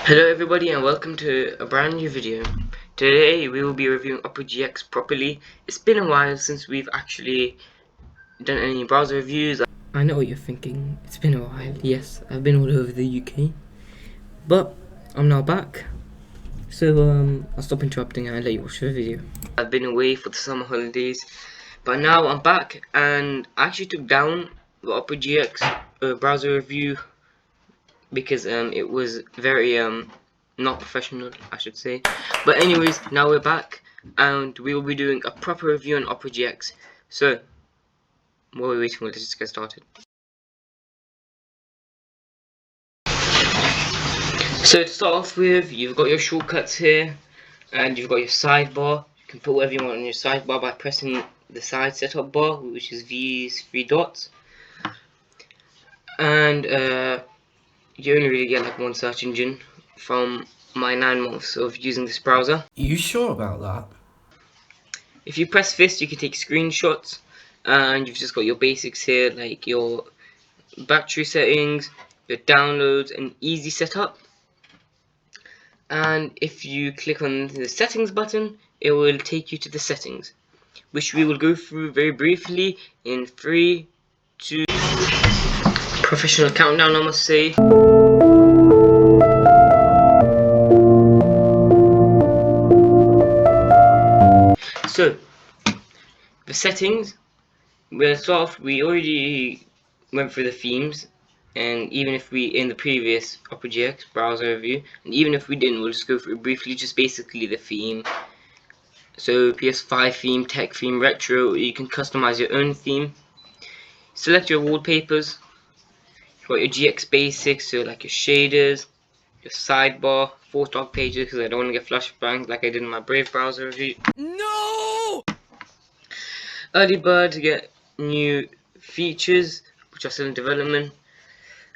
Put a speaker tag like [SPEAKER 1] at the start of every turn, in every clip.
[SPEAKER 1] Hello everybody and welcome to a brand new video. Today we will be reviewing Opera GX properly. It's been a while since we've actually done any browser reviews. I know what you're thinking, it's been a while. Yes, I've been all over the UK, but I'm now back. So I'll stop interrupting and I'll let you watch the video. I've been away for the summer holidays, but now I'm back and I actually took down the Opera GX browser review because it was very not professional, I should say. But anyways, now we're back and we will be doing a proper review on Opera GX. So while we're waiting, let's just get started. So to start off with, you've got your shortcuts here and you've got your sidebar. You can put whatever you want on your sidebar by pressing the side setup bar, which is these three dots. And you only really get like one search engine from my 9 months of using this browser.
[SPEAKER 2] You sure about that?
[SPEAKER 1] If you press this, you can take screenshots, and you've just got your basics here, like your battery settings, your downloads, and easy setup. And if you click on the settings button, it will take you to the settings, which we will go through very briefly in 3, 2, professional countdown, I must say. So, the settings, we'll start off, we already went through the themes, and even if we, in the previous Opera GX browser review, and even if we didn't, we'll just go through briefly, just basically the theme. So PS5 theme, tech theme, retro, you can customize your own theme. Select your wallpapers. You've got your GX basics, so like your shaders, your sidebar, 4 stock pages, because I don't want to get flashbangs like I did in my Brave browser review.
[SPEAKER 2] No!
[SPEAKER 1] Early bird to get new features, which are still in development.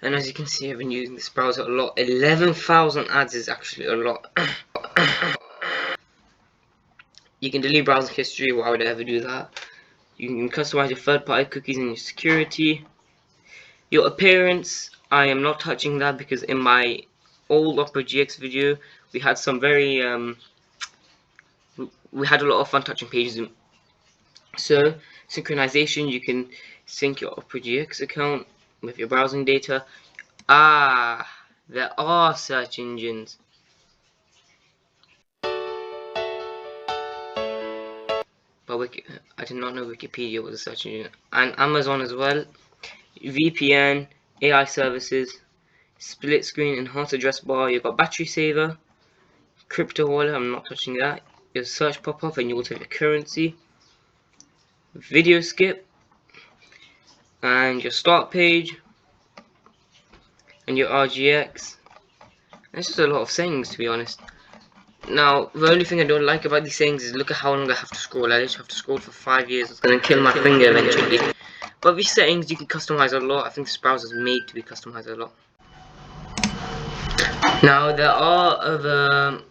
[SPEAKER 1] And as you can see, I've been using this browser a lot. 11,000 ads is actually a lot. You can delete browser history. Why would I ever do that? You can customize your third-party cookies and your security. Your appearance, I am not touching that because in my old Opera GX video, we had some very we had a lot of fun touching pages. So synchronization, you can sync your Opera GX account with your browsing data. There are search engines. But I did not know Wikipedia was a search engine. And Amazon as well. VPN, AI services, split screen, enhanced address bar. You've got battery saver, crypto wallet. I'm not touching that. Your search pop up and you will type your currency. Video skip, and your start page, and your RGX. It's just a lot of settings, to be honest. Now, the only thing I don't like about these settings is look at how long I have to scroll. I literally have to scroll for 5 years. It's gonna kill my finger eventually. But these settings you can customize a lot. I think this browser is made to be customized a lot. Now, there are other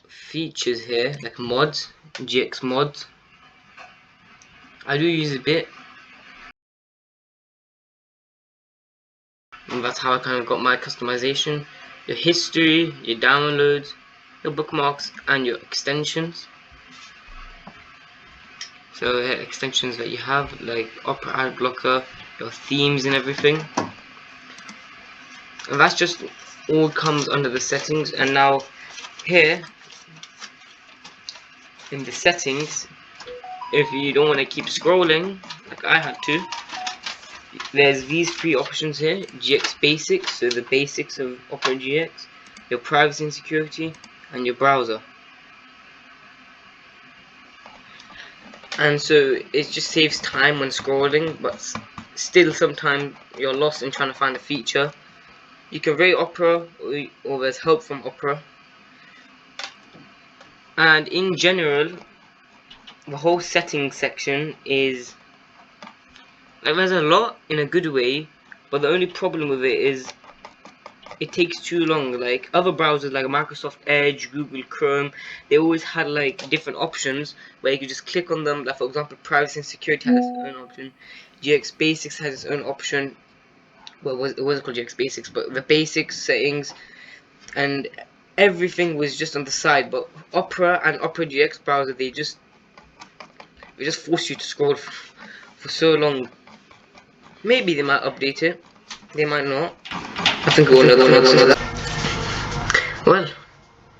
[SPEAKER 1] features here, like mods, GX mods. I do use a bit. And that's how I kind of got my customization. Your history, your downloads, your bookmarks, and your extensions. So extensions that you have, like Opera Ad Blocker, your themes and everything. And that's just all comes under the settings. And now here in the settings, if you don't want to keep scrolling like I had to, there's these 3 options here: GX Basics, so the basics of Opera GX, your privacy and security, and your browser. And so it just saves time when scrolling, but still sometimes you're lost in trying to find a feature. You can rate Opera, or there's help from Opera. And in general, the whole settings section is like, there's a lot in a good way, but the only problem with it is it takes too long. Like other browsers like Microsoft Edge, Google Chrome, they always had like different options where you could just click on them. Like for example, privacy and security has its own option. GX Basics has its own option. Well, it wasn't called GX Basics, but the basics settings and everything was just on the side. But Opera and Opera GX browser, they just force you to scroll for so long. Maybe they might update it, they might not. I think it will another. Well,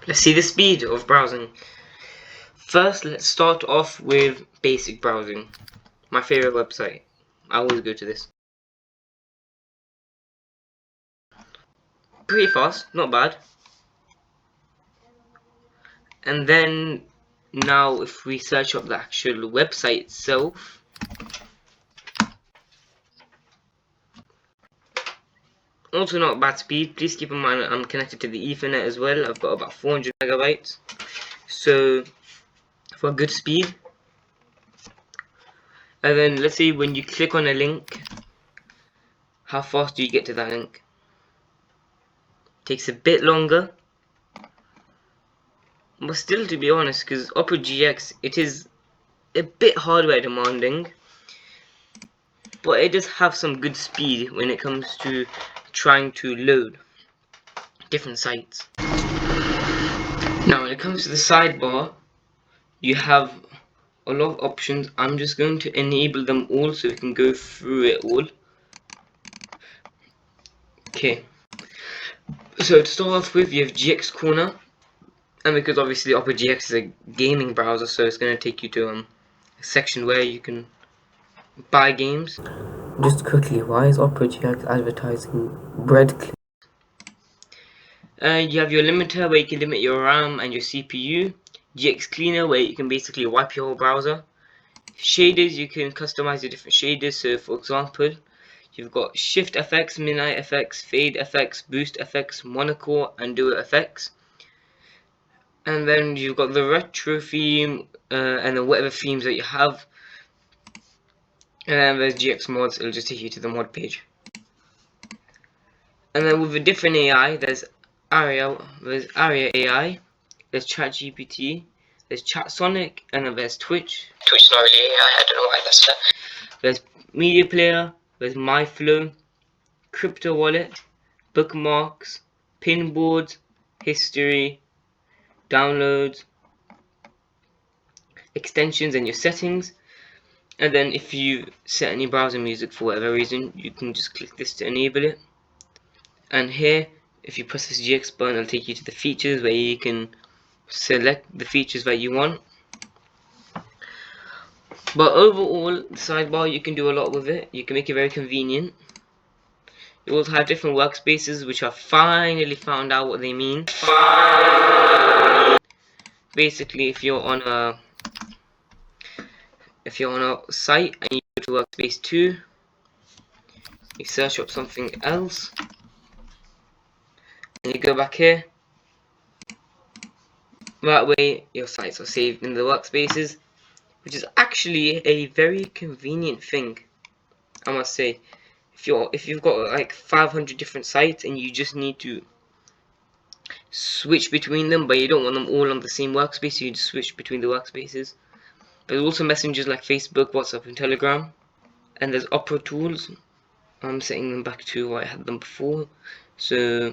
[SPEAKER 1] let's see the speed of browsing. First, let's start off with basic browsing. My favorite website. I always go to this. Pretty fast, not bad. And then now if we search up the actual website itself, also not bad speed. Please keep in mind I'm connected to the Ethernet as well. I've got about 400 megabytes, so for good speed. And then let's see, when you click on a link, how fast do you get to that link? Takes a bit longer, but still, to be honest, because Opera GX, it is a bit hardware demanding, but it does have some good speed when it comes to trying to load different sites. Now when it comes to the sidebar, you have a lot of options. I'm just going to enable them all so we can go through it all. Okay, so to start off with, you have GX Corner, and because obviously Opera GX is a gaming browser, so it's going to take you to a section where you can buy games.
[SPEAKER 3] Just quickly, why is Opera GX advertising bread clips?
[SPEAKER 1] You have your limiter where you can limit your RAM and your CPU. GX Cleaner where you can basically wipe your whole browser. Shaders, you can customize your different shaders. So for example, you've got Shift FX, Midnight FX, Fade FX, Boost FX, Monocore, and Duo FX. And then you've got the retro theme and then whatever themes that you have. And then there's GX mods, it'll just take you to the mod page. And then with a different AI, there's Aria AI, there's ChatGPT, there's ChatSonic, and then there's Twitch. Twitch is not really AI, I don't know why that's there. There's Media Player, there's MyFlow, Crypto Wallet, Bookmarks, Pinboards, History, Downloads, Extensions, and your settings. And then if you set any browser music for whatever reason, you can just click this to enable it. And here, if you press this GX button, it'll take you to the features where you can select the features that you want. But overall, the sidebar, you can do a lot with it. You can make it very convenient. You also have different workspaces, which I finally found out what they mean. Basically, if you're on a site and you go to workspace 2, you search up something else, and you go back here. That way, your sites are saved in the workspaces, which is actually a very convenient thing, I must say. If you've got like 500 different sites and you just need to switch between them, but you don't want them all on the same workspace, so you just switch between the workspaces. But there's also messengers like Facebook, WhatsApp, and Telegram. And there's Opera tools. I'm setting them back to where I had them before, so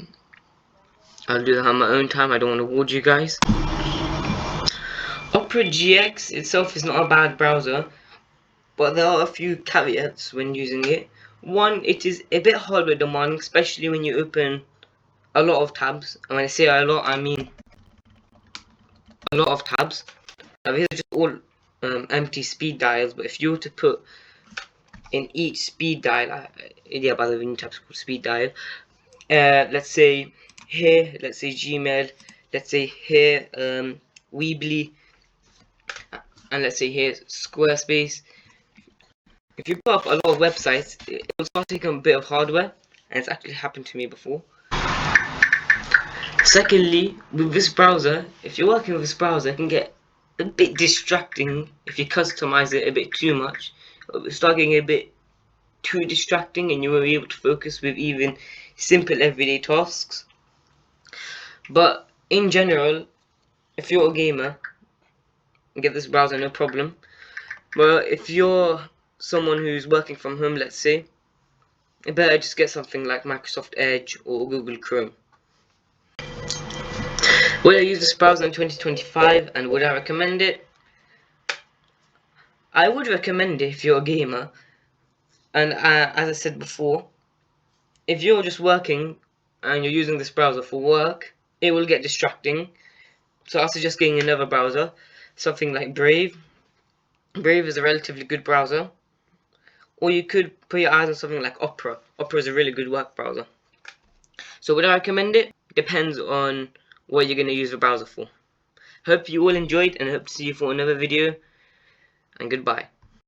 [SPEAKER 1] I'll do that on my own time. I don't want to ward you guys. Opera GX itself is not a bad browser, but there are a few caveats when using it. One, it is a bit hardware demanding, especially when you open a lot of tabs. And when I say a lot, I mean a lot of tabs. Now these are just all empty speed dials, but if you were to put in each speed dial, yeah, by the way, new tab's called speed dial. Let's say here, let's say Gmail, let's say here Weebly, and let's say here Squarespace. If you put up a lot of websites, it will start taking a bit of hardware, and it's actually happened to me before. Secondly, with this browser, if you're working with this browser, it can get a bit distracting if you customize it a bit too much. It'll start getting a bit too distracting and you won't be able to focus with even simple everyday tasks. But in general, if you're a gamer, get this browser, no problem. But if you're someone who's working from home, let's say, you better just get something like Microsoft Edge or Google Chrome. Would I use this browser in 2025 and would I recommend it? I would recommend it if you're a gamer. And as I said before, if you're just working and you're using this browser for work, it will get distracting. So I suggest getting another browser, something like Brave. Brave is a relatively good browser. Or you could put your eyes on something like Opera. Opera is a really good work browser. So would I recommend it? Depends on what you're going to use the browser for. Hope you all enjoyed and hope to see you for another video. And goodbye.